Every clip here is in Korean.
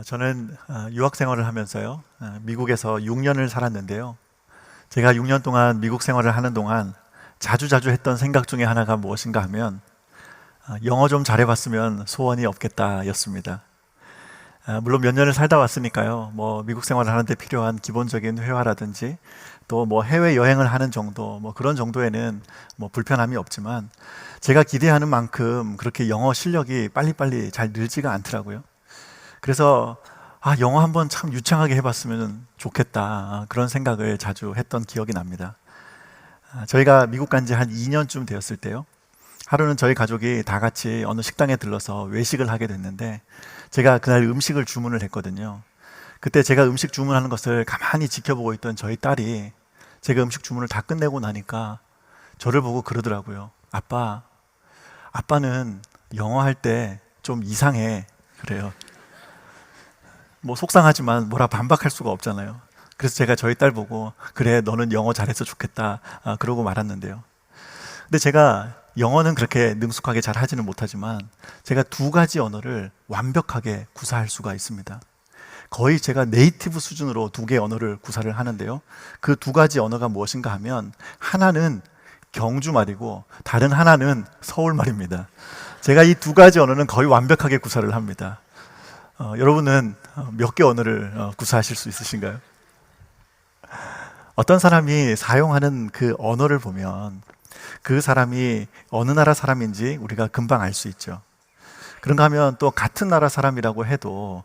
저는 유학 생활을 하면서요, 미국에서 6년을 살았는데요. 제가 6년 동안 미국 생활을 하는 동안 자주자주 했던 생각 중에 하나가 무엇인가 하면 영어 좀 잘해봤으면 소원이 없겠다였습니다. 물론 몇 년을 살다 왔으니까요, 뭐 미국 생활을 하는데 필요한 기본적인 회화라든지 또 뭐 해외 여행을 하는 정도, 뭐 그런 정도에는 뭐 불편함이 없지만 제가 기대하는 만큼 그렇게 영어 실력이 빨리빨리 잘 늘지가 않더라고요. 그래서 영어 한번 참 유창하게 해봤으면 좋겠다, 그런 생각을 자주 했던 기억이 납니다. 저희가 미국 간지 한 2년쯤 되었을 때요, 하루는 저희 가족이 다 같이 어느 식당에 들러서 외식을 하게 됐는데 제가 그날 음식을 주문을 했거든요. 그때 제가 음식 주문하는 것을 가만히 지켜보고 있던 저희 딸이 제가 음식 주문을 다 끝내고 나니까 저를 보고 그러더라고요. 아빠는 영어 할 때 좀 이상해. 그래요. 뭐 속상하지만 뭐라 반박할 수가 없잖아요. 그래서 제가 저희 딸 보고 그래, 너는 영어 잘해서 좋겠다, 그러고 말았는데요. 근데 제가 영어는 그렇게 능숙하게 잘 하지는 못하지만 제가 두 가지 언어를 완벽하게 구사할 수가 있습니다. 거의 제가 네이티브 수준으로 두 개의 언어를 구사를 하는데요, 그 두 가지 언어가 무엇인가 하면 하나는 경주 말이고 다른 하나는 서울 말입니다. 제가 이 두 가지 언어는 거의 완벽하게 구사를 합니다. 여러분은 몇 개 언어를 구사하실 수 있으신가요? 어떤 사람이 사용하는 그 언어를 보면 그 사람이 어느 나라 사람인지 우리가 금방 알 수 있죠. 그런가 하면 또 같은 나라 사람이라고 해도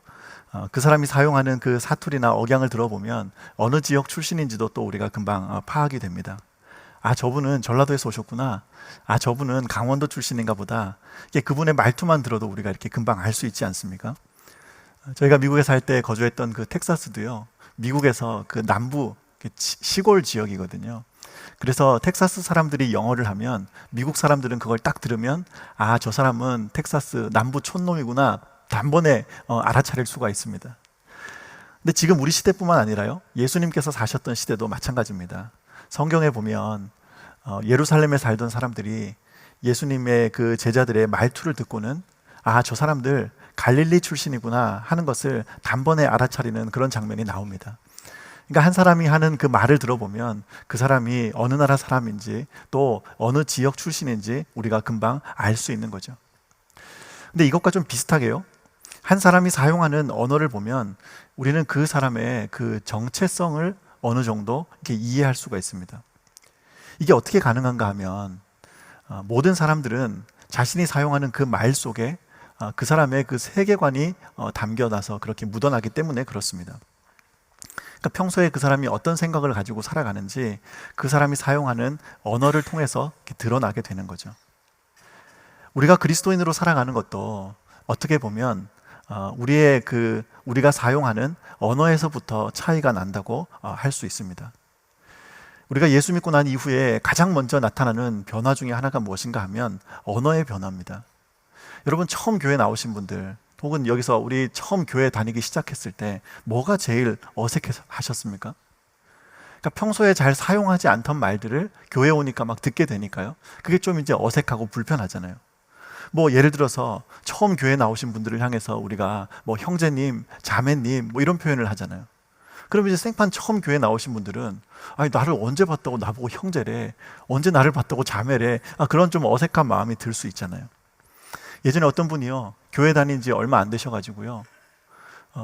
그 사람이 사용하는 그 사투리나 억양을 들어보면 어느 지역 출신인지도 또 우리가 금방 파악이 됩니다. 저분은 전라도에서 오셨구나. 저분은 강원도 출신인가 보다. 이게 그분의 말투만 들어도 우리가 이렇게 금방 알 수 있지 않습니까? 저희가 미국에 살 때 거주했던 그 텍사스도요, 미국에서 그 남부 시골 지역이거든요. 그래서 텍사스 사람들이 영어를 하면 미국 사람들은 그걸 딱 들으면 저 사람은 텍사스 남부 촌놈이구나, 단번에 알아차릴 수가 있습니다. 근데 지금 우리 시대뿐만 아니라요, 예수님께서 사셨던 시대도 마찬가지입니다. 성경에 보면 예루살렘에 살던 사람들이 예수님의 그 제자들의 말투를 듣고는 저 사람들 갈릴리 출신이구나 하는 것을 단번에 알아차리는 그런 장면이 나옵니다. 그러니까 한 사람이 하는 그 말을 들어보면 그 사람이 어느 나라 사람인지 또 어느 지역 출신인지 우리가 금방 알 수 있는 거죠. 근데 이것과 좀 비슷하게요, 한 사람이 사용하는 언어를 보면 우리는 그 사람의 그 정체성을 어느 정도 이렇게 이해할 수가 있습니다. 이게 어떻게 가능한가 하면 모든 사람들은 자신이 사용하는 그 말 속에 그 사람의 그 세계관이 담겨놔서 그렇게 묻어나기 때문에 그렇습니다. 그러니까 평소에 그 사람이 어떤 생각을 가지고 살아가는지 그 사람이 사용하는 언어를 통해서 이렇게 드러나게 되는 거죠. 우리가 그리스도인으로 살아가는 것도 어떻게 보면 우리가 사용하는 언어에서부터 차이가 난다고 할 수 있습니다. 우리가 예수 믿고 난 이후에 가장 먼저 나타나는 변화 중에 하나가 무엇인가 하면 언어의 변화입니다. 여러분, 처음 교회 나오신 분들 혹은 여기서 우리 처음 교회 다니기 시작했을 때 뭐가 제일 어색하셨습니까? 그러니까 평소에 잘 사용하지 않던 말들을 교회 오니까 막 듣게 되니까요, 그게 좀 이제 어색하고 불편하잖아요. 뭐 예를 들어서 처음 교회 나오신 분들을 향해서 우리가 뭐 형제님, 자매님 뭐 이런 표현을 하잖아요. 그럼 이제 생판 처음 교회 나오신 분들은 나를 언제 봤다고 나보고 형제래, 언제 나를 봤다고 자매래, 그런 좀 어색한 마음이 들 수 있잖아요. 예전에 어떤 분이요, 교회 다닌 지 얼마 안 되셔가지고요,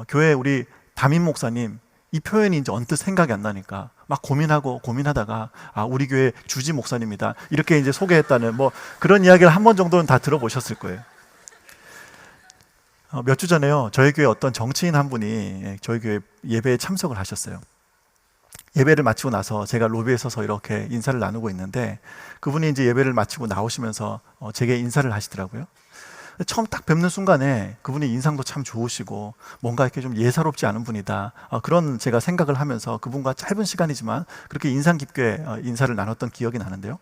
교회 우리 담임 목사님 이 표현이 이제 언뜻 생각이 안 나니까 막 고민하다가 우리 교회 주지 목사님이다 이렇게 이제 소개했다는 뭐 그런 이야기를 한 번 정도는 다 들어보셨을 거예요. 몇 주 전에요, 저희 교회 어떤 정치인 한 분이 저희 교회 예배에 참석을 하셨어요. 예배를 마치고 나서 제가 로비에 서서 이렇게 인사를 나누고 있는데 그분이 이제 예배를 마치고 나오시면서 제게 인사를 하시더라고요. 처음 딱 뵙는 순간에 그분이 인상도 참 좋으시고 뭔가 이렇게 좀 예사롭지 않은 분이다, 그런 제가 생각을 하면서 그분과 짧은 시간이지만 그렇게 인상 깊게 인사를 나눴던 기억이 나는데요.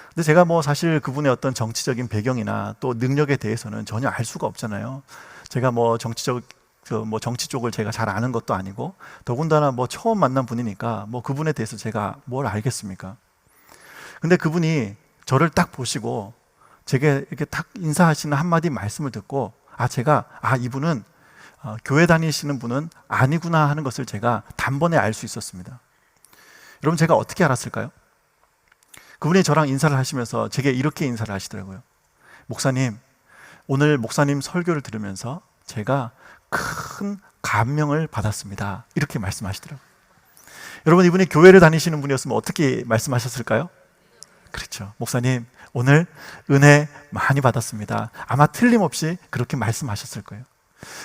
근데 제가 뭐 사실 그분의 어떤 정치적인 배경이나 또 능력에 대해서는 전혀 알 수가 없잖아요. 제가 뭐 정치 쪽을 제가 잘 아는 것도 아니고 더군다나 뭐 처음 만난 분이니까 뭐 그분에 대해서 제가 뭘 알겠습니까? 근데 그분이 저를 딱 보시고 제게 이렇게 딱 인사하시는 한마디 말씀을 듣고 제가 이분은 교회 다니시는 분은 아니구나 하는 것을 제가 단번에 알 수 있었습니다. 여러분, 제가 어떻게 알았을까요? 그분이 저랑 인사를 하시면서 제게 이렇게 인사를 하시더라고요. 목사님, 오늘 목사님 설교를 들으면서 제가 큰 감명을 받았습니다. 이렇게 말씀하시더라고요. 여러분, 이분이 교회를 다니시는 분이었으면 어떻게 말씀하셨을까요? 그렇죠. 목사님, 오늘 은혜 많이 받았습니다. 아마 틀림없이 그렇게 말씀하셨을 거예요.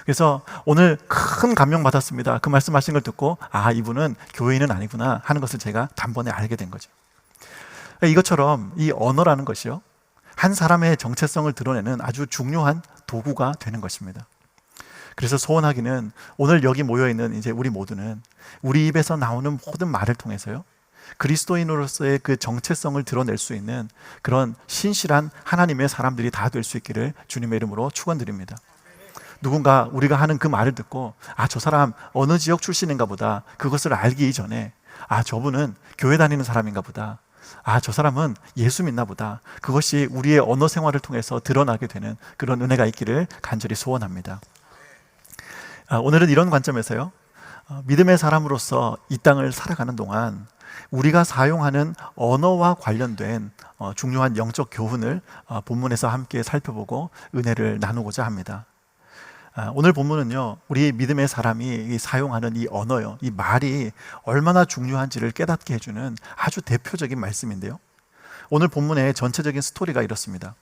그래서 오늘 큰 감명 받았습니다. 그 말씀하신 걸 듣고 이분은 교회인은 아니구나 하는 것을 제가 단번에 알게 된 거죠. 이것처럼 이 언어라는 것이요, 한 사람의 정체성을 드러내는 아주 중요한 도구가 되는 것입니다. 그래서 소원하기는 오늘 여기 모여있는 이제 우리 모두는 우리 입에서 나오는 모든 말을 통해서요, 그리스도인으로서의 그 정체성을 드러낼 수 있는 그런 신실한 하나님의 사람들이 다 될 수 있기를 주님의 이름으로 축원드립니다. 누군가 우리가 하는 그 말을 듣고 저 사람 어느 지역 출신인가 보다, 그것을 알기 이전에 저분은 교회 다니는 사람인가 보다, 저 사람은 예수 믿나 보다, 그것이 우리의 언어 생활을 통해서 드러나게 되는 그런 은혜가 있기를 간절히 소원합니다. 오늘은 이런 관점에서요, 믿음의 사람으로서 이 땅을 살아가는 동안 우리가 사용하는 언어와 관련된 중요한 영적 교훈을 본문에서 함께 살펴보고 은혜를 나누고자 합니다. 오늘 본문은요, 우리 믿음의 사람이 사용하는 이 언어요, 이 말이 얼마나 중요한지를 깨닫게 해주는 아주 대표적인 말씀인데요, 오늘 본문의 전체적인 스토리가 이렇습니다.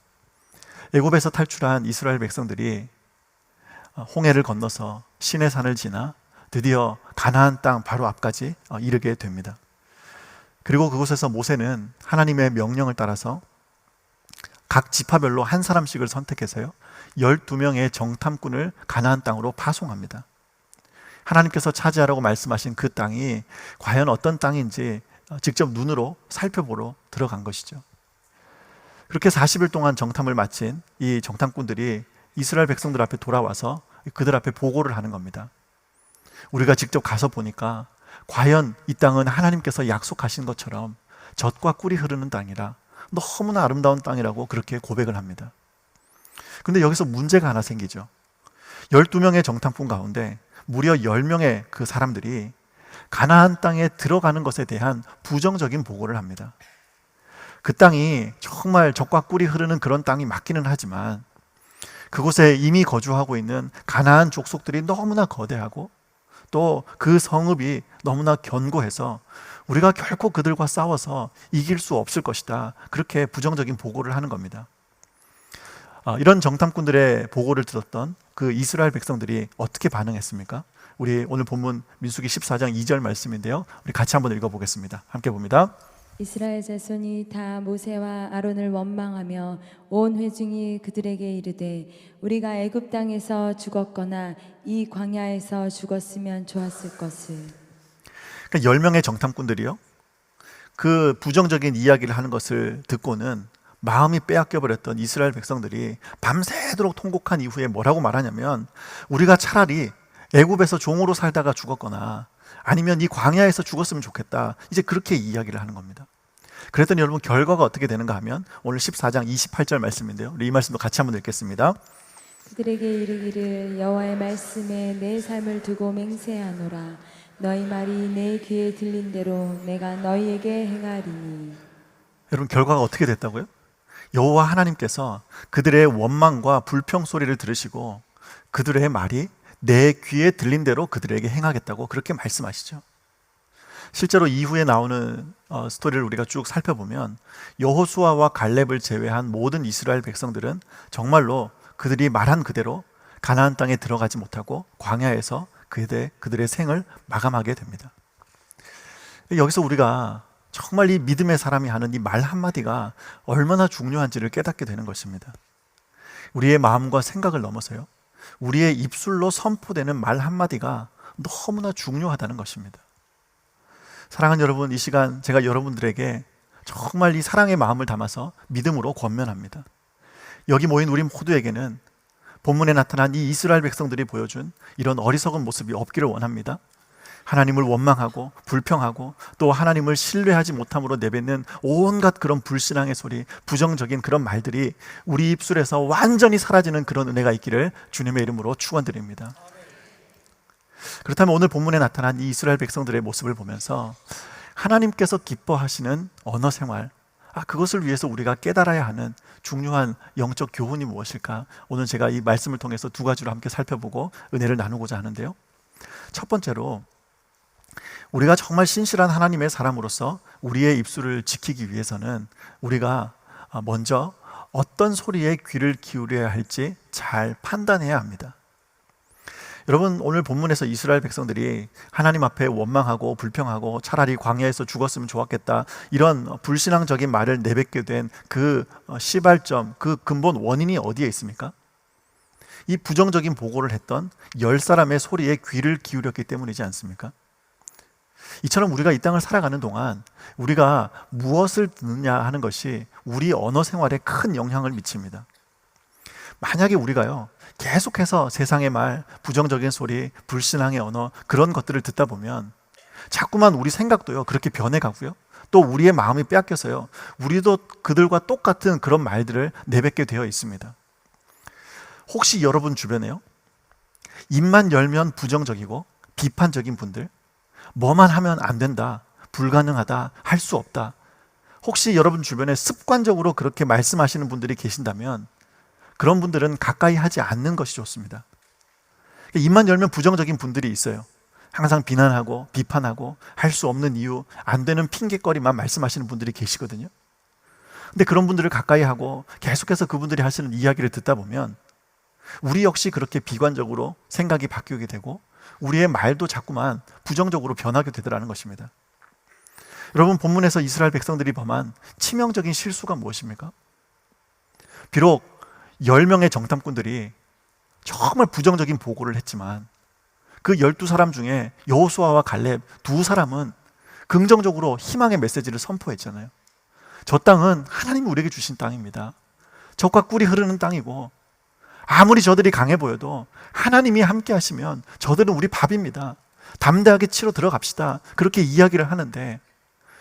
애굽에서 탈출한 이스라엘 백성들이 홍해를 건너서 시내산을 지나 드디어 가나안 땅 바로 앞까지 이르게 됩니다. 그리고 그곳에서 모세는 하나님의 명령을 따라서 각 지파별로 한 사람씩을 선택해서요, 12명의 정탐꾼을 가나안 땅으로 파송합니다. 하나님께서 차지하라고 말씀하신 그 땅이 과연 어떤 땅인지 직접 눈으로 살펴보러 들어간 것이죠. 그렇게 40일 동안 정탐을 마친 이 정탐꾼들이 이스라엘 백성들 앞에 돌아와서 그들 앞에 보고를 하는 겁니다. 우리가 직접 가서 보니까 과연 이 땅은 하나님께서 약속하신 것처럼 젖과 꿀이 흐르는 땅이라 너무나 아름다운 땅이라고 그렇게 고백을 합니다. 근데 여기서 문제가 하나 생기죠. 12명의 정탐꾼 가운데 무려 10명의 그 사람들이 가나안 땅에 들어가는 것에 대한 부정적인 보고를 합니다. 그 땅이 정말 젖과 꿀이 흐르는 그런 땅이 맞기는 하지만 그곳에 이미 거주하고 있는 가나안 족속들이 너무나 거대하고 또 그 성읍이 너무나 견고해서 우리가 결코 그들과 싸워서 이길 수 없을 것이다, 그렇게 부정적인 보고를 하는 겁니다. 이런 정탐꾼들의 보고를 들었던 그 이스라엘 백성들이 어떻게 반응했습니까? 우리 오늘 본문 민수기 14장 2절 말씀인데요, 우리 같이 한번 읽어보겠습니다. 함께 봅니다. 이스라엘 자손이 다 모세와 아론을 원망하며 온 회중이 그들에게 이르되 우리가 애굽 땅에서 죽었거나 이 광야에서 죽었으면 좋았을 것을. 그러니까 10명의 정탐꾼들이요, 그 부정적인 이야기를 하는 것을 듣고는 마음이 빼앗겨버렸던 이스라엘 백성들이 밤새도록 통곡한 이후에 뭐라고 말하냐면, 우리가 차라리 애굽에서 종으로 살다가 죽었거나 아니면 이 광야에서 죽었으면 좋겠다, 이제 그렇게 이야기를 하는 겁니다. 그랬더니 여러분, 결과가 어떻게 되는가 하면 오늘 14장 28절 말씀인데요, 우리 이 말씀도 같이 한번 읽겠습니다. 그들에게 이르기를 여호와의 말씀에 내 삶을 두고 맹세하노라. 너희 말이 내 귀에 들린 대로 내가 너희에게 행하리니. 여러분, 결과가 어떻게 됐다고요? 여호와 하나님께서 그들의 원망과 불평 소리를 들으시고 그들의 말이 내 귀에 들린 대로 그들에게 행하겠다고 그렇게 말씀하시죠. 실제로 이후에 나오는 스토리를 우리가 쭉 살펴보면 여호수아와 갈렙을 제외한 모든 이스라엘 백성들은 정말로 그들이 말한 그대로 가나안 땅에 들어가지 못하고 광야에서 그들의 생을 마감하게 됩니다. 여기서 우리가 정말 이 믿음의 사람이 하는 이 말 한마디가 얼마나 중요한지를 깨닫게 되는 것입니다. 우리의 마음과 생각을 넘어서요, 우리의 입술로 선포되는 말 한마디가 너무나 중요하다는 것입니다. 사랑하는 여러분, 이 시간 제가 여러분들에게 정말 이 사랑의 마음을 담아서 믿음으로 권면합니다. 여기 모인 우리 모두에게는 본문에 나타난 이 이스라엘 백성들이 보여준 이런 어리석은 모습이 없기를 원합니다. 하나님을 원망하고 불평하고 또 하나님을 신뢰하지 못함으로 내뱉는 온갖 그런 불신앙의 소리, 부정적인 그런 말들이 우리 입술에서 완전히 사라지는 그런 은혜가 있기를 주님의 이름으로 축원드립니다. 그렇다면 오늘 본문에 나타난 이 이스라엘 백성들의 모습을 보면서 하나님께서 기뻐하시는 언어 생활, 그것을 위해서 우리가 깨달아야 하는 중요한 영적 교훈이 무엇일까? 오늘 제가 이 말씀을 통해서 두 가지로 함께 살펴보고 은혜를 나누고자 하는데요. 첫 번째로, 우리가 정말 신실한 하나님의 사람으로서 우리의 입술을 지키기 위해서는 우리가 먼저 어떤 소리에 귀를 기울여야 할지 잘 판단해야 합니다. 여러분, 오늘 본문에서 이스라엘 백성들이 하나님 앞에 원망하고 불평하고 차라리 광야에서 죽었으면 좋았겠다, 이런 불신앙적인 말을 내뱉게 된 그 시발점, 그 근본 원인이 어디에 있습니까? 이 부정적인 보고를 했던 10사람의 소리에 귀를 기울였기 때문이지 않습니까? 이처럼 우리가 이 땅을 살아가는 동안 우리가 무엇을 듣느냐 하는 것이 우리 언어 생활에 큰 영향을 미칩니다. 만약에 우리가요, 계속해서 세상의 말, 부정적인 소리, 불신앙의 언어, 그런 것들을 듣다 보면 자꾸만 우리 생각도요 그렇게 변해가고요, 또 우리의 마음이 빼앗겨서요 우리도 그들과 똑같은 그런 말들을 내뱉게 되어 있습니다. 혹시 여러분 주변에요, 입만 열면 부정적이고 비판적인 분들, 뭐만 하면 안 된다, 불가능하다, 할 수 없다, 혹시 여러분 주변에 습관적으로 그렇게 말씀하시는 분들이 계신다면 그런 분들은 가까이 하지 않는 것이 좋습니다. 입만 열면 부정적인 분들이 있어요. 항상 비난하고 비판하고 할 수 없는 이유, 안 되는 핑계거리만 말씀하시는 분들이 계시거든요. 근데 그런 분들을 가까이 하고 계속해서 그분들이 하시는 이야기를 듣다 보면 우리 역시 그렇게 비관적으로 생각이 바뀌게 되고 우리의 말도 자꾸만 부정적으로 변하게 되더라는 것입니다. 여러분, 본문에서 이스라엘 백성들이 범한 치명적인 실수가 무엇입니까? 비록 10명의 정탐꾼들이 정말 부정적인 보고를 했지만 그 12사람 중에 여호수아와 갈렙 두 사람은 긍정적으로 희망의 메시지를 선포했잖아요. 저 땅은 하나님이 우리에게 주신 땅입니다. 젖과 꿀이 흐르는 땅이고 아무리 저들이 강해 보여도 하나님이 함께 하시면 저들은 우리 밥입니다. 담대하게 치러 들어갑시다. 그렇게 이야기를 하는데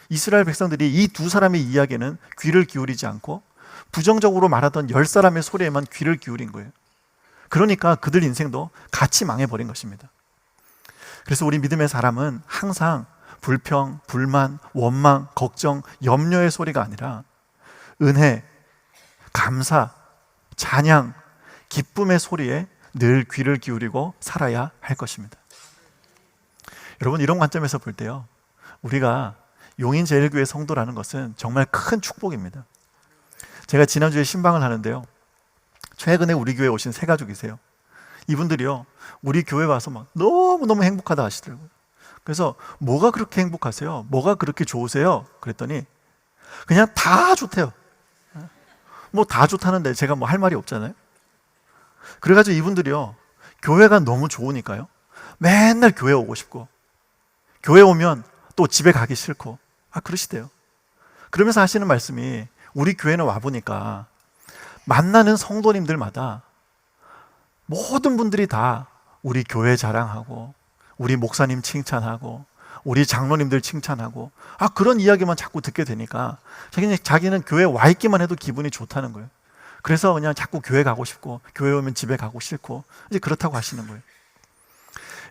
이스라엘 백성들이 이 두 사람의 이야기에는 귀를 기울이지 않고 부정적으로 말하던 10사람의 소리에만 귀를 기울인 거예요. 그러니까 그들 인생도 같이 망해버린 것입니다. 그래서 우리 믿음의 사람은 항상 불평, 불만, 원망, 걱정, 염려의 소리가 아니라 은혜, 감사, 찬양, 기쁨의 소리에 늘 귀를 기울이고 살아야 할 것입니다. 여러분, 이런 관점에서 볼 때요, 우리가 용인제일교회 성도라는 것은 정말 큰 축복입니다. 제가 지난주에 신방을 하는데요, 최근에 우리 교회에 오신 세 가족이세요. 이분들이요, 우리 교회 와서 막 너무너무 행복하다 하시더라고요. 그래서 뭐가 그렇게 행복하세요? 뭐가 그렇게 좋으세요? 그랬더니 그냥 다 좋대요. 뭐 다 좋다는데 제가 뭐 할 말이 없잖아요. 그래가지고 이분들이요, 교회가 너무 좋으니까요 맨날 교회 오고 싶고 교회 오면 또 집에 가기 싫고 그러시대요. 그러면서 하시는 말씀이, 우리 교회는 와보니까 만나는 성도님들마다 모든 분들이 다 우리 교회 자랑하고 우리 목사님 칭찬하고 우리 장로님들 칭찬하고 그런 이야기만 자꾸 듣게 되니까 자기는 교회에 와 있기만 해도 기분이 좋다는 거예요. 그래서 그냥 자꾸 교회 가고 싶고 교회 오면 집에 가고 싫고 이제 그렇다고 하시는 거예요.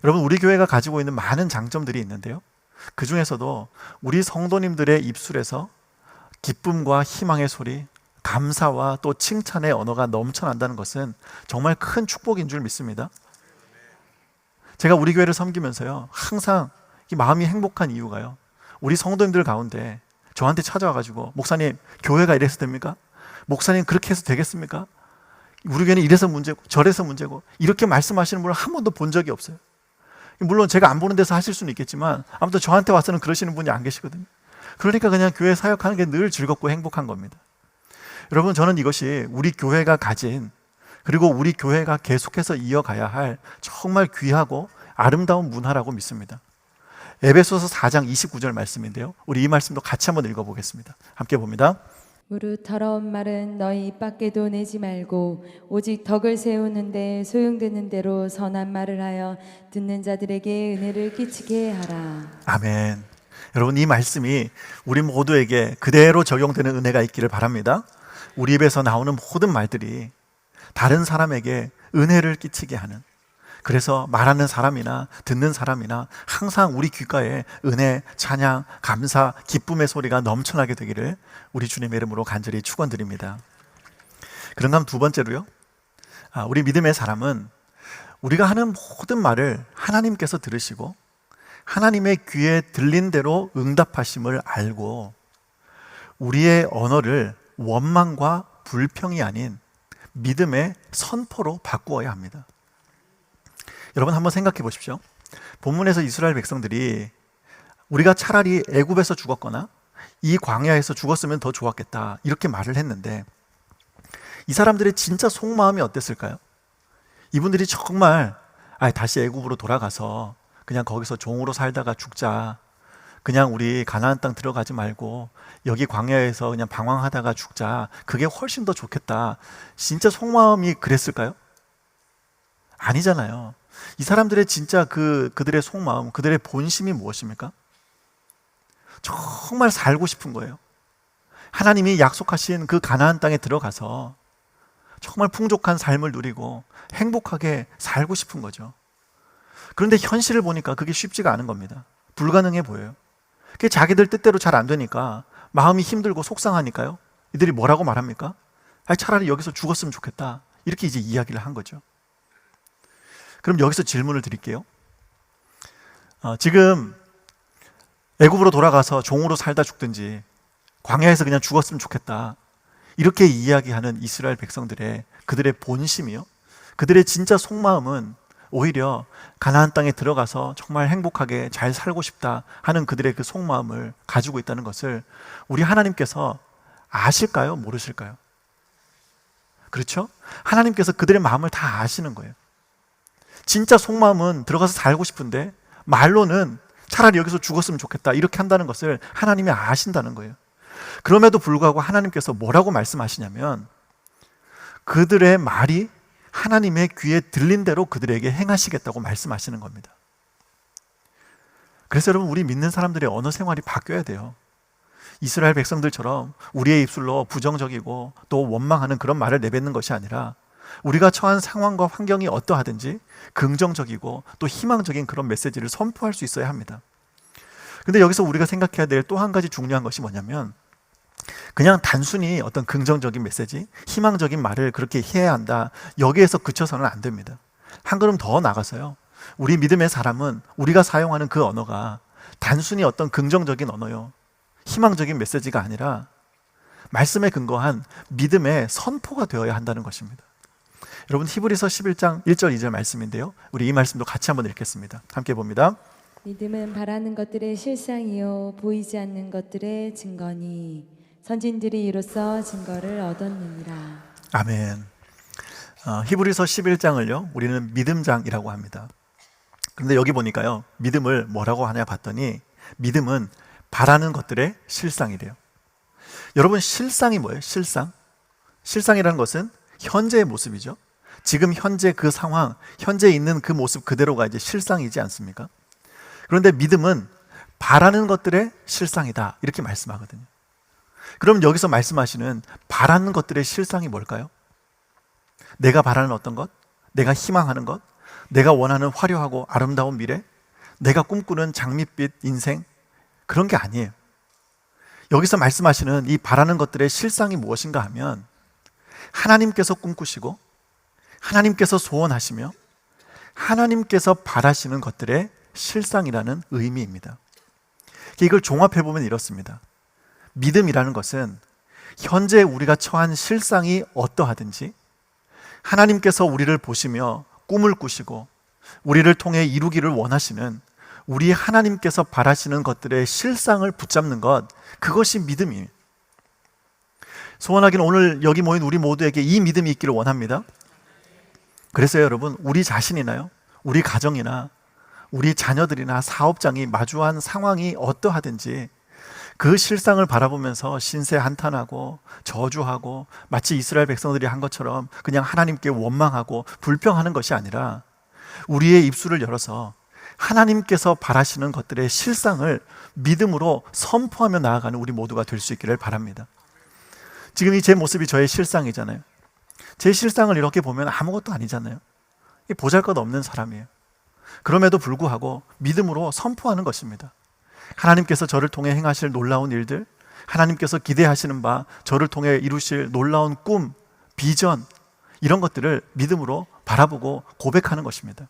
여러분, 우리 교회가 가지고 있는 많은 장점들이 있는데요, 그 중에서도 우리 성도님들의 입술에서 기쁨과 희망의 소리, 감사와 또 칭찬의 언어가 넘쳐난다는 것은 정말 큰 축복인 줄 믿습니다. 제가 우리 교회를 섬기면서요, 항상 이 마음이 행복한 이유가요, 우리 성도님들 가운데 저한테 찾아와가지고, 목사님, 교회가 이래서 됩니까? 목사님, 그렇게 해서 되겠습니까? 우리 교회는 이래서 문제고 저래서 문제고, 이렇게 말씀하시는 분을 한 번도 본 적이 없어요. 물론 제가 안 보는 데서 하실 수는 있겠지만 아무튼 저한테 와서는 그러시는 분이 안 계시거든요. 그러니까 그냥 교회 사역하는 게 늘 즐겁고 행복한 겁니다. 여러분, 저는 이것이 우리 교회가 가진, 그리고 우리 교회가 계속해서 이어가야 할 정말 귀하고 아름다운 문화라고 믿습니다. 에베소서 4장 29절 말씀인데요, 우리 이 말씀도 같이 한번 읽어보겠습니다. 함께 봅니다. 무릇 더러운 말은 너희 입 밖에도 내지 말고 오직 덕을 세우는데 소용되는 대로 선한 말을 하여 듣는 자들에게 은혜를 끼치게 하라. 아멘. 여러분, 이 말씀이 우리 모두에게 그대로 적용되는 은혜가 있기를 바랍니다. 우리 입에서 나오는 모든 말들이 다른 사람에게 은혜를 끼치게 하는, 그래서 말하는 사람이나 듣는 사람이나 항상 우리 귓가에 은혜, 찬양, 감사, 기쁨의 소리가 넘쳐나게 되기를 우리 주님의 이름으로 간절히 축원드립니다. 그런가 하면 두 번째로요, 우리 믿음의 사람은 우리가 하는 모든 말을 하나님께서 들으시고 하나님의 귀에 들린 대로 응답하심을 알고 우리의 언어를 원망과 불평이 아닌 믿음의 선포로 바꾸어야 합니다. 여러분 한번 생각해 보십시오. 본문에서 이스라엘 백성들이 우리가 차라리 애굽에서 죽었거나 이 광야에서 죽었으면 더 좋았겠다 이렇게 말을 했는데 이 사람들의 진짜 속마음이 어땠을까요? 이분들이 정말 다시 애굽으로 돌아가서 그냥 거기서 종으로 살다가 죽자, 그냥 우리 가나안 땅 들어가지 말고 여기 광야에서 그냥 방황하다가 죽자, 그게 훨씬 더 좋겠다, 진짜 속마음이 그랬을까요? 아니잖아요. 이 사람들의 진짜 그들의 속마음, 그들의 본심이 무엇입니까? 정말 살고 싶은 거예요. 하나님이 약속하신 그 가나안 땅에 들어가서 정말 풍족한 삶을 누리고 행복하게 살고 싶은 거죠. 그런데 현실을 보니까 그게 쉽지가 않은 겁니다. 불가능해 보여요. 그게 자기들 뜻대로 잘 안 되니까 마음이 힘들고 속상하니까요, 이들이 뭐라고 말합니까? 차라리 여기서 죽었으면 좋겠다, 이렇게 이제 이야기를 한 거죠. 그럼 여기서 질문을 드릴게요. 지금 애굽으로 돌아가서 종으로 살다 죽든지 광야에서 그냥 죽었으면 좋겠다 이렇게 이야기하는 이스라엘 백성들의 그들의 본심이요, 그들의 진짜 속마음은 오히려 가나안 땅에 들어가서 정말 행복하게 잘 살고 싶다 하는 그들의 그 속마음을 가지고 있다는 것을 우리 하나님께서 아실까요? 모르실까요? 그렇죠? 하나님께서 그들의 마음을 다 아시는 거예요. 진짜 속마음은 들어가서 살고 싶은데 말로는 차라리 여기서 죽었으면 좋겠다 이렇게 한다는 것을 하나님이 아신다는 거예요. 그럼에도 불구하고 하나님께서 뭐라고 말씀하시냐면 그들의 말이 하나님의 귀에 들린 대로 그들에게 행하시겠다고 말씀하시는 겁니다. 그래서 여러분, 우리 믿는 사람들의 언어 생활이 바뀌어야 돼요. 이스라엘 백성들처럼 우리의 입술로 부정적이고 또 원망하는 그런 말을 내뱉는 것이 아니라 우리가 처한 상황과 환경이 어떠하든지 긍정적이고 또 희망적인 그런 메시지를 선포할 수 있어야 합니다. 근데 여기서 우리가 생각해야 될 또 한 가지 중요한 것이 뭐냐면 그냥 단순히 어떤 긍정적인 메시지, 희망적인 말을 그렇게 해야 한다, 여기에서 그쳐서는 안 됩니다. 한 걸음 더 나가서요, 우리 믿음의 사람은 우리가 사용하는 그 언어가 단순히 어떤 긍정적인 언어요, 희망적인 메시지가 아니라 말씀에 근거한 믿음의 선포가 되어야 한다는 것입니다. 여러분, 히브리서 11장 1절 2절 말씀인데요, 우리 이 말씀도 같이 한번 읽겠습니다. 함께 봅니다. 믿음은 바라는 것들의 실상이요 보이지 않는 것들의 증거니 선진들이 이로써 증거를 얻었느니라. 아멘. 히브리서 11장을요 우리는 믿음장이라고 합니다. 그런데 여기 보니까요, 믿음을 뭐라고 하냐 봤더니 믿음은 바라는 것들의 실상이래요. 여러분, 실상이 뭐예요? 실상이라는 것은 현재의 모습이죠. 지금 현재 그 상황, 현재 있는 그 모습 그대로가 이제 실상이지 않습니까? 그런데 믿음은 바라는 것들의 실상이다 이렇게 말씀하거든요. 그럼 여기서 말씀하시는 바라는 것들의 실상이 뭘까요? 내가 바라는 어떤 것? 내가 희망하는 것? 내가 원하는 화려하고 아름다운 미래? 내가 꿈꾸는 장밋빛 인생? 그런 게 아니에요. 여기서 말씀하시는 이 바라는 것들의 실상이 무엇인가 하면 하나님께서 꿈꾸시고 하나님께서 소원하시며 하나님께서 바라시는 것들의 실상이라는 의미입니다. 이걸 종합해보면 이렇습니다. 믿음이라는 것은 현재 우리가 처한 실상이 어떠하든지 하나님께서 우리를 보시며 꿈을 꾸시고 우리를 통해 이루기를 원하시는 우리 하나님께서 바라시는 것들의 실상을 붙잡는 것, 그것이 믿음이에요. 소원하기는 오늘 여기 모인 우리 모두에게 이 믿음이 있기를 원합니다. 그래서 여러분, 우리 자신이나요, 우리 가정이나 우리 자녀들이나 사업장이 마주한 상황이 어떠하든지 그 실상을 바라보면서 신세 한탄하고 저주하고 마치 이스라엘 백성들이 한 것처럼 그냥 하나님께 원망하고 불평하는 것이 아니라 우리의 입술을 열어서 하나님께서 바라시는 것들의 실상을 믿음으로 선포하며 나아가는 우리 모두가 될 수 있기를 바랍니다. 지금 이 제 모습이 저의 실상이잖아요. 제 실상을 이렇게 보면 아무것도 아니잖아요. 보잘것없는 사람이에요. 그럼에도 불구하고 믿음으로 선포하는 것입니다. 하나님께서 저를 통해 행하실 놀라운 일들, 하나님께서 기대하시는 바 저를 통해 이루실 놀라운 꿈, 비전, 이런 것들을 믿음으로 바라보고 고백하는 것입니다.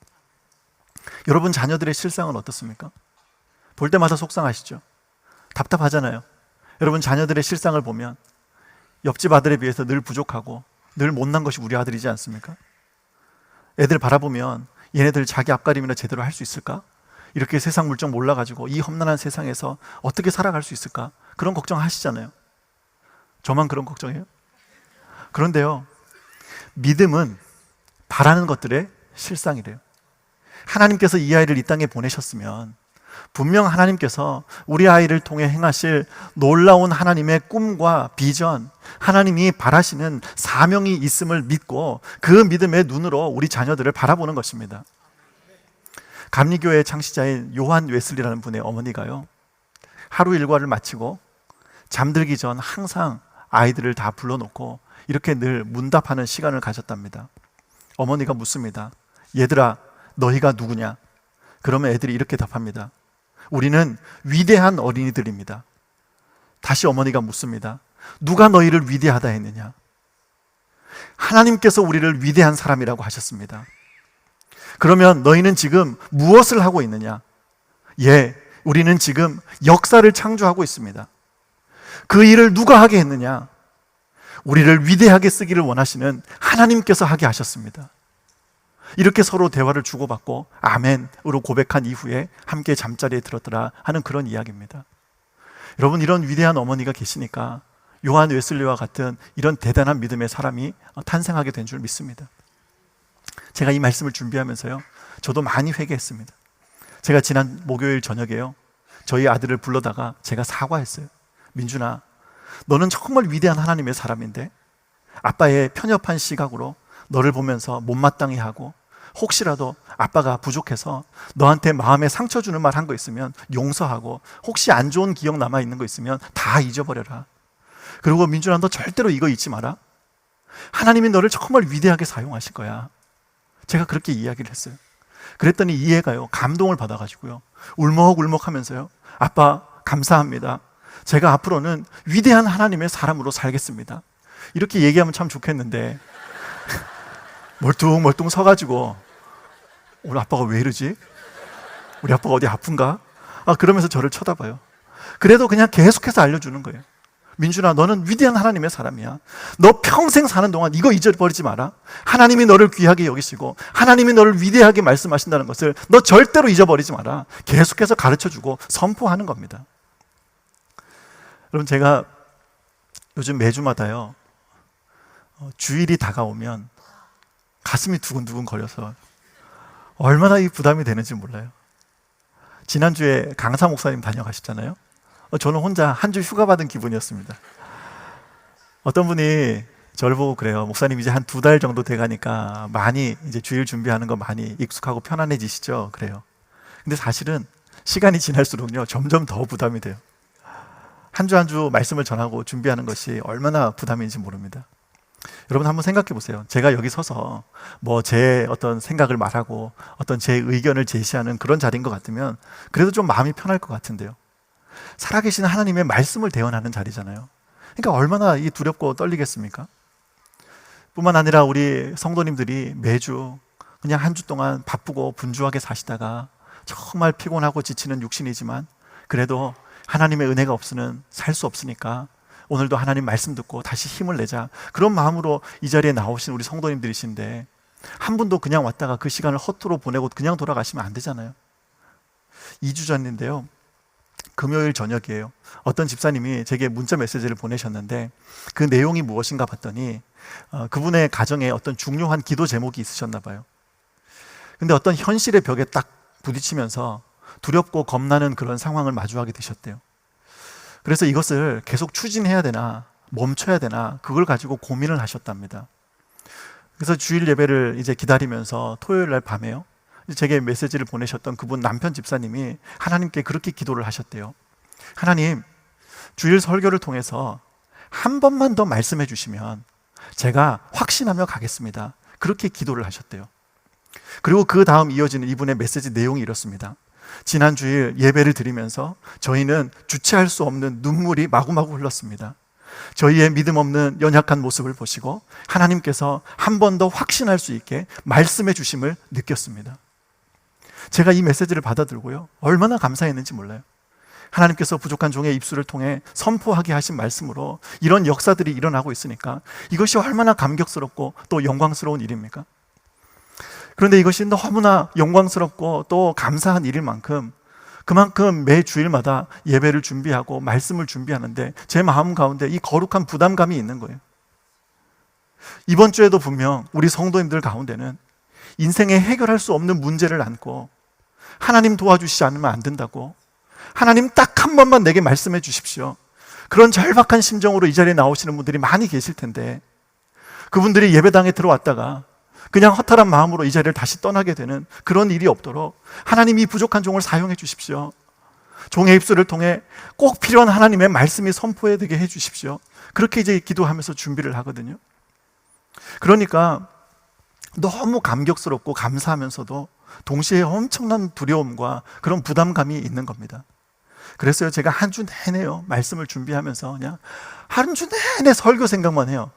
여러분 자녀들의 실상은 어떻습니까? 볼 때마다 속상하시죠? 답답하잖아요. 여러분 자녀들의 실상을 보면 옆집 아들에 비해서 늘 부족하고 늘 못난 것이 우리 아들이지 않습니까? 애들 바라보면 얘네들 자기 앞가림이나 제대로 할 수 있을까? 이렇게 세상 물정 몰라가지고 이 험난한 세상에서 어떻게 살아갈 수 있을까? 그런 걱정 하시잖아요. 저만 그런 걱정해요? 그런데요, 믿음은 바라는 것들의 실상이래요. 하나님께서 이 아이를 이 땅에 보내셨으면 분명 하나님께서 우리 아이를 통해 행하실 놀라운 하나님의 꿈과 비전, 하나님이 바라시는 사명이 있음을 믿고 그 믿음의 눈으로 우리 자녀들을 바라보는 것입니다. 감리교회 창시자인 요한 웨슬리라는 분의 어머니가요, 하루 일과를 마치고 잠들기 전 항상 아이들을 다 불러놓고 이렇게 늘 문답하는 시간을 가졌답니다. 어머니가 묻습니다. 얘들아, 너희가 누구냐? 그러면 애들이 이렇게 답합니다. 우리는 위대한 어린이들입니다. 다시 어머니가 묻습니다. 누가 너희를 위대하다 했느냐? 하나님께서 우리를 위대한 사람이라고 하셨습니다. 그러면 너희는 지금 무엇을 하고 있느냐? 예, 우리는 지금 역사를 창조하고 있습니다. 그 일을 누가 하게 했느냐? 우리를 위대하게 쓰기를 원하시는 하나님께서 하게 하셨습니다. 이렇게 서로 대화를 주고받고 아멘으로 고백한 이후에 함께 잠자리에 들었더라 하는 그런 이야기입니다. 여러분, 이런 위대한 어머니가 계시니까 요한 웨슬리와 같은 이런 대단한 믿음의 사람이 탄생하게 된 줄 믿습니다. 제가 이 말씀을 준비하면서요, 저도 많이 회개했습니다. 제가 지난 목요일 저녁에요, 저희 아들을 불러다가 제가 사과했어요. 민준아, 너는 정말 위대한 하나님의 사람인데 아빠의 편협한 시각으로 너를 보면서 못마땅해 하고 혹시라도 아빠가 부족해서 너한테 마음에 상처 주는 말 한 거 있으면 용서하고 혹시 안 좋은 기억 남아있는 거 있으면 다 잊어버려라. 그리고 민준아, 너 절대로 이거 잊지 마라. 하나님이 너를 정말 위대하게 사용하실 거야. 제가 그렇게 이야기를 했어요. 그랬더니 이 애가요, 감동을 받아가지고요, 울먹울먹 하면서요, 아빠 감사합니다. 제가 앞으로는 위대한 하나님의 사람으로 살겠습니다. 이렇게 얘기하면 참 좋겠는데 멀뚱멀뚱 서가지고 우리 아빠가 왜 이러지? 우리 아빠가 어디 아픈가? 그러면서 저를 쳐다봐요. 그래도 그냥 계속해서 알려주는 거예요. 민준아, 너는 위대한 하나님의 사람이야. 너 평생 사는 동안 이거 잊어버리지 마라. 하나님이 너를 귀하게 여기시고 하나님이 너를 위대하게 말씀하신다는 것을 너 절대로 잊어버리지 마라. 계속해서 가르쳐주고 선포하는 겁니다. 여러분, 제가 요즘 매주마다요, 주일이 다가오면 가슴이 두근두근 거려서 얼마나 이 부담이 되는지 몰라요. 지난주에 강사 목사님 다녀가셨잖아요. 저는 혼자 한 주 휴가 받은 기분이었습니다. 어떤 분이 저를 보고 그래요. 목사님 이제 한 2달 정도 돼가니까 많이 이제 주일 준비하는 거 많이 익숙하고 편안해지시죠? 그래요. 근데 사실은 시간이 지날수록요, 점점 더 부담이 돼요. 한 주 한 주 말씀을 전하고 준비하는 것이 얼마나 부담인지 모릅니다. 여러분 한번 생각해 보세요. 제가 여기 서서 뭐 제 어떤 생각을 말하고 어떤 제 의견을 제시하는 그런 자리인 것 같으면 그래도 좀 마음이 편할 것 같은데요, 살아계신 하나님의 말씀을 대언하는 자리잖아요. 그러니까 얼마나 이 두렵고 떨리겠습니까? 뿐만 아니라 우리 성도님들이 매주 그냥 한 주 동안 바쁘고 분주하게 사시다가 정말 피곤하고 지치는 육신이지만 그래도 하나님의 은혜가 없으면 살 수 없으니까 오늘도 하나님 말씀 듣고 다시 힘을 내자, 그런 마음으로 이 자리에 나오신 우리 성도님들이신데 한 분도 그냥 왔다가 그 시간을 허투루 보내고 그냥 돌아가시면 안 되잖아요. 2주 전인데요, 금요일 저녁이에요. 어떤 집사님이 제게 문자 메시지를 보내셨는데 그 내용이 무엇인가 봤더니 그분의 가정에 어떤 중요한 기도 제목이 있으셨나 봐요. 근데 어떤 현실의 벽에 딱 부딪히면서 두렵고 겁나는 그런 상황을 마주하게 되셨대요. 그래서 이것을 계속 추진해야 되나 멈춰야 되나 그걸 가지고 고민을 하셨답니다. 그래서 주일 예배를 이제 기다리면서 토요일 날 밤에요, 제게 메시지를 보내셨던 그분 남편 집사님이 하나님께 그렇게 기도를 하셨대요. 하나님, 주일 설교를 통해서 한 번만 더 말씀해 주시면 제가 확신하며 가겠습니다. 그렇게 기도를 하셨대요. 그리고 그 다음 이어지는 이분의 메시지 내용이 이렇습니다. 지난 주일 예배를 드리면서 저희는 주체할 수 없는 눈물이 마구마구 흘렀습니다. 저희의 믿음 없는 연약한 모습을 보시고 하나님께서 한 번 더 확신할 수 있게 말씀해 주심을 느꼈습니다. 제가 이 메시지를 받아들고요, 얼마나 감사했는지 몰라요. 하나님께서 부족한 종의 입술을 통해 선포하게 하신 말씀으로 이런 역사들이 일어나고 있으니까 이것이 얼마나 감격스럽고 또 영광스러운 일입니까? 그런데 이것이 너무나 영광스럽고 또 감사한 일일 만큼 그만큼 매 주일마다 예배를 준비하고 말씀을 준비하는데 제 마음 가운데 이 거룩한 부담감이 있는 거예요. 이번 주에도 분명 우리 성도님들 가운데는 인생에 해결할 수 없는 문제를 안고 하나님 도와주시지 않으면 안 된다고, 하나님 딱 한 번만 내게 말씀해 주십시오, 그런 절박한 심정으로 이 자리에 나오시는 분들이 많이 계실 텐데, 그분들이 예배당에 들어왔다가 그냥 허탈한 마음으로 이 자리를 다시 떠나게 되는 그런 일이 없도록 하나님이 부족한 종을 사용해 주십시오. 종의 입술을 통해 꼭 필요한 하나님의 말씀이 선포되게 해 주십시오. 그렇게 이제 기도하면서 준비를 하거든요. 그러니까 너무 감격스럽고 감사하면서도 동시에 엄청난 두려움과 그런 부담감이 있는 겁니다. 그래서요, 제가 한 주 내내요, 말씀을 준비하면서 그냥 한 주 내내 설교 생각만 해요.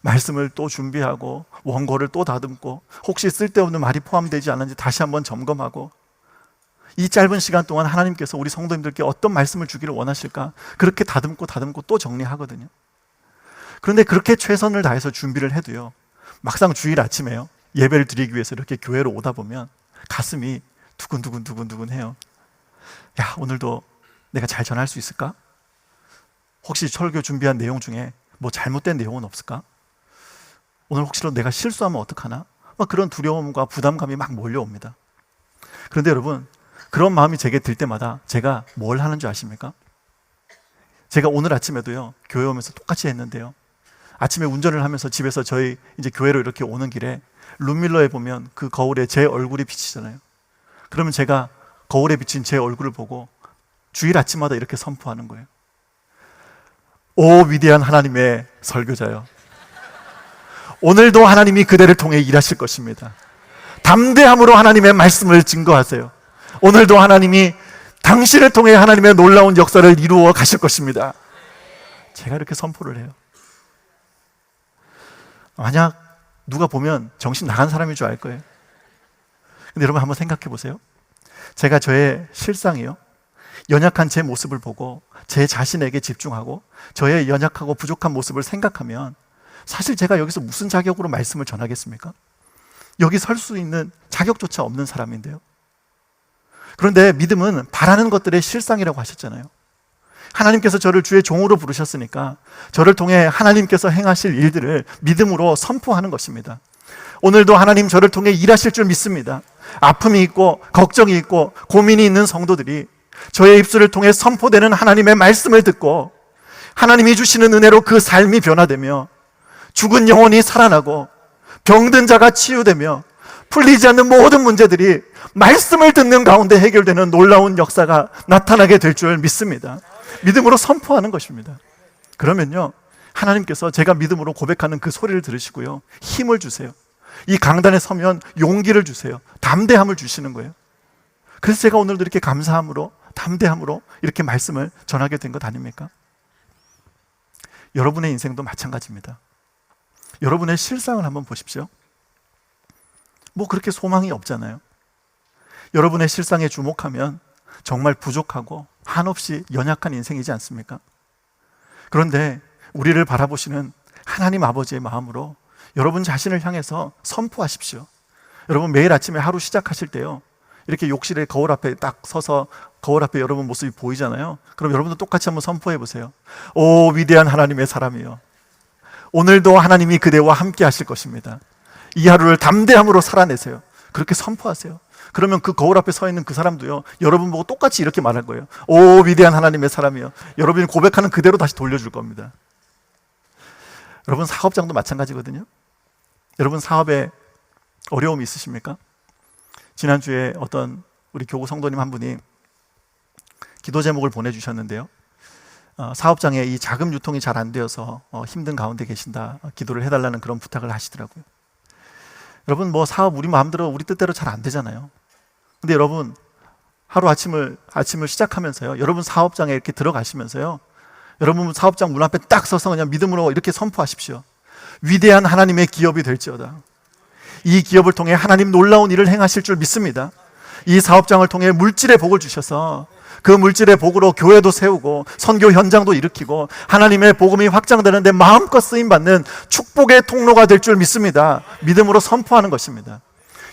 말씀을 또 준비하고 원고를 또 다듬고 혹시 쓸데없는 말이 포함되지 않은지 다시 한번 점검하고, 이 짧은 시간 동안 하나님께서 우리 성도님들께 어떤 말씀을 주기를 원하실까 그렇게 다듬고 또 정리하거든요. 그런데 그렇게 최선을 다해서 준비를 해도요, 막상 주일 아침에요, 예배를 드리기 위해서 이렇게 교회로 오다 보면 가슴이 두근두근 해요. 야, 오늘도 내가 잘 전할 수 있을까? 혹시 설교 준비한 내용 중에 뭐 잘못된 내용은 없을까? 오늘 혹시라도 내가 실수하면 어떡하나? 막 그런 두려움과 부담감이 막 몰려옵니다. 그런데 여러분, 그런 마음이 제게 들 때마다 제가 뭘 하는 줄 아십니까? 제가 오늘 아침에도요, 교회 오면서 똑같이 했는데요, 아침에 운전을 하면서 집에서 저희 이제 교회로 이렇게 오는 길에 룸밀러에 보면 그 거울에 제 얼굴이 비치잖아요. 그러면 제가 거울에 비친 제 얼굴을 보고 주일 아침마다 이렇게 선포하는 거예요. 오 위대한 하나님의 설교자요, 오늘도 하나님이 그대를 통해 일하실 것입니다. 담대함으로 하나님의 말씀을 증거하세요. 오늘도 하나님이 당신을 통해 하나님의 놀라운 역사를 이루어 가실 것입니다. 제가 이렇게 선포를 해요. 만약 누가 보면 정신 나간 사람일 줄 알 거예요. 근데 여러분 한번 생각해 보세요. 제가 저의 실상이요, 연약한 제 모습을 보고 제 자신에게 집중하고 저의 연약하고 부족한 모습을 생각하면 사실 제가 여기서 무슨 자격으로 말씀을 전하겠습니까? 여기 설 수 있는 자격조차 없는 사람인데요. 그런데 믿음은 바라는 것들의 실상이라고 하셨잖아요. 하나님께서 저를 주의 종으로 부르셨으니까 저를 통해 하나님께서 행하실 일들을 믿음으로 선포하는 것입니다. 오늘도 하나님 저를 통해 일하실 줄 믿습니다. 아픔이 있고 걱정이 있고 고민이 있는 성도들이 저의 입술을 통해 선포되는 하나님의 말씀을 듣고 하나님이 주시는 은혜로 그 삶이 변화되며 죽은 영혼이 살아나고 병든 자가 치유되며 풀리지 않는 모든 문제들이 말씀을 듣는 가운데 해결되는 놀라운 역사가 나타나게 될 줄 믿습니다. 믿음으로 선포하는 것입니다. 그러면요, 하나님께서 제가 믿음으로 고백하는 그 소리를 들으시고요, 힘을 주세요. 이 강단에 서면 용기를 주세요. 담대함을 주시는 거예요. 그래서 제가 오늘도 이렇게 감사함으로 담대함으로 이렇게 말씀을 전하게 된 것 아닙니까? 여러분의 인생도 마찬가지입니다. 여러분의 실상을 한번 보십시오. 뭐 그렇게 소망이 없잖아요. 여러분의 실상에 주목하면 정말 부족하고 한없이 연약한 인생이지 않습니까? 그런데 우리를 바라보시는 하나님 아버지의 마음으로 여러분 자신을 향해서 선포하십시오. 여러분 매일 아침에 하루 시작하실 때요, 이렇게 욕실에 거울 앞에 딱 서서 거울 앞에 여러분 모습이 보이잖아요. 그럼 여러분도 똑같이 한번 선포해 보세요. 오 위대한 하나님의 사람이요, 오늘도 하나님이 그대와 함께 하실 것입니다. 이 하루를 담대함으로 살아내세요. 그렇게 선포하세요. 그러면 그 거울 앞에 서 있는 그 사람도요, 여러분 보고 똑같이 이렇게 말할 거예요. 오 위대한 하나님의 사람이요, 여러분이 고백하는 그대로 다시 돌려줄 겁니다. 여러분 사업장도 마찬가지거든요. 여러분 사업에 어려움이 있으십니까? 지난주에 어떤 우리 교구 성도님 한 분이 기도 제목을 보내주셨는데요, 사업장에 이 자금 유통이 잘 안 되어서 힘든 가운데 계신다, 기도를 해달라는 그런 부탁을 하시더라고요. 여러분 뭐 사업 우리 마음대로 우리 뜻대로 잘 안 되잖아요. 근데 여러분 하루 아침을 시작하면서요, 여러분 사업장에 이렇게 들어가시면서요, 여러분 사업장 문 앞에 딱 서서 그냥 믿음으로 이렇게 선포하십시오. 위대한 하나님의 기업이 될지어다. 이 기업을 통해 하나님 놀라운 일을 행하실 줄 믿습니다. 이 사업장을 통해 물질의 복을 주셔서 그 물질의 복으로 교회도 세우고 선교 현장도 일으키고 하나님의 복음이 확장되는데 마음껏 쓰임받는 축복의 통로가 될 줄 믿습니다. 믿음으로 선포하는 것입니다.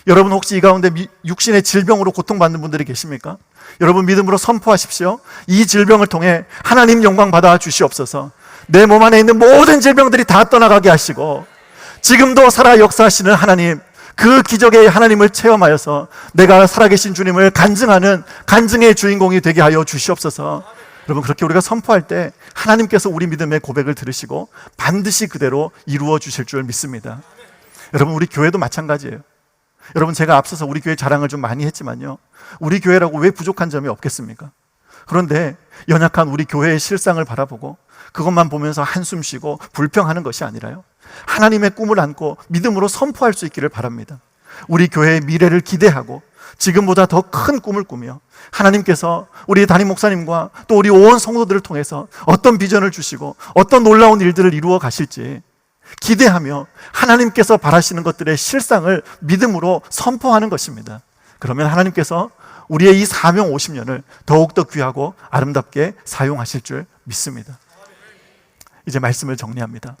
여러분 혹시 이 가운데 육신의 질병으로 고통받는 분들이 계십니까? 여러분 믿음으로 선포하십시오. 이 질병을 통해 하나님 영광 받아 주시옵소서. 내 몸 안에 있는 모든 질병들이 다 떠나가게 하시고 지금도 살아 역사하시는 하나님, 그 기적의 하나님을 체험하여서 내가 살아계신 주님을 간증하는 간증의 주인공이 되게 하여 주시옵소서. 여러분 그렇게 우리가 선포할 때 하나님께서 우리 믿음의 고백을 들으시고 반드시 그대로 이루어 주실 줄 믿습니다. 여러분 우리 교회도 마찬가지예요. 여러분 제가 앞서서 우리 교회 자랑을 좀 많이 했지만요, 우리 교회라고 왜 부족한 점이 없겠습니까? 그런데 연약한 우리 교회의 실상을 바라보고 그것만 보면서 한숨 쉬고 불평하는 것이 아니라요, 하나님의 꿈을 안고 믿음으로 선포할 수 있기를 바랍니다. 우리 교회의 미래를 기대하고 지금보다 더 큰 꿈을 꾸며 하나님께서 우리 담임 목사님과 또 우리 온 성도들을 통해서 어떤 비전을 주시고 어떤 놀라운 일들을 이루어 가실지 기대하며 하나님께서 바라시는 것들의 실상을 믿음으로 선포하는 것입니다. 그러면 하나님께서 우리의 이 사명 50년을 더욱더 귀하고 아름답게 사용하실 줄 믿습니다. 이제 말씀을 정리합니다.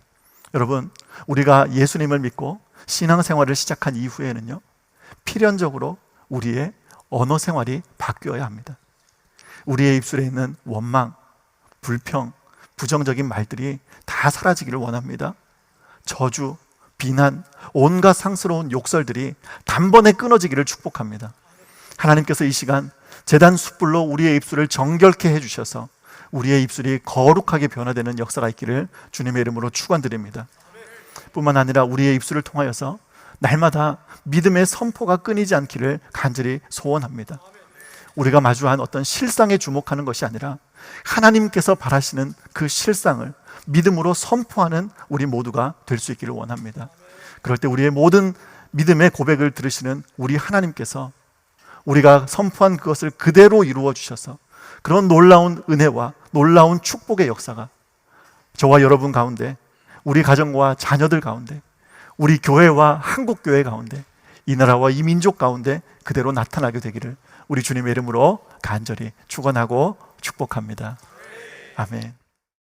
여러분 우리가 예수님을 믿고 신앙생활을 시작한 이후에는요, 필연적으로 우리의 언어 생활이 바뀌어야 합니다. 우리의 입술에 있는 원망, 불평, 부정적인 말들이 다 사라지기를 원합니다. 저주, 비난, 온갖 상스러운 욕설들이 단번에 끊어지기를 축복합니다. 하나님께서 이 시간 제단 숯불로 우리의 입술을 정결케 해주셔서 우리의 입술이 거룩하게 변화되는 역사가 있기를 주님의 이름으로 축원드립니다. 뿐만 아니라 우리의 입술을 통하여서 날마다 믿음의 선포가 끊이지 않기를 간절히 소원합니다. 우리가 마주한 어떤 실상에 주목하는 것이 아니라 하나님께서 바라시는 그 실상을 믿음으로 선포하는 우리 모두가 될 수 있기를 원합니다. 그럴 때 우리의 모든 믿음의 고백을 들으시는 우리 하나님께서 우리가 선포한 그것을 그대로 이루어 주셔서 그런 놀라운 은혜와 놀라운 축복의 역사가 저와 여러분 가운데, 우리 가정과 자녀들 가운데, 우리 교회와 한국교회 가운데, 이 나라와 이 민족 가운데 그대로 나타나게 되기를 우리 주님의 이름으로 간절히 축원하고 축복합니다. 아멘.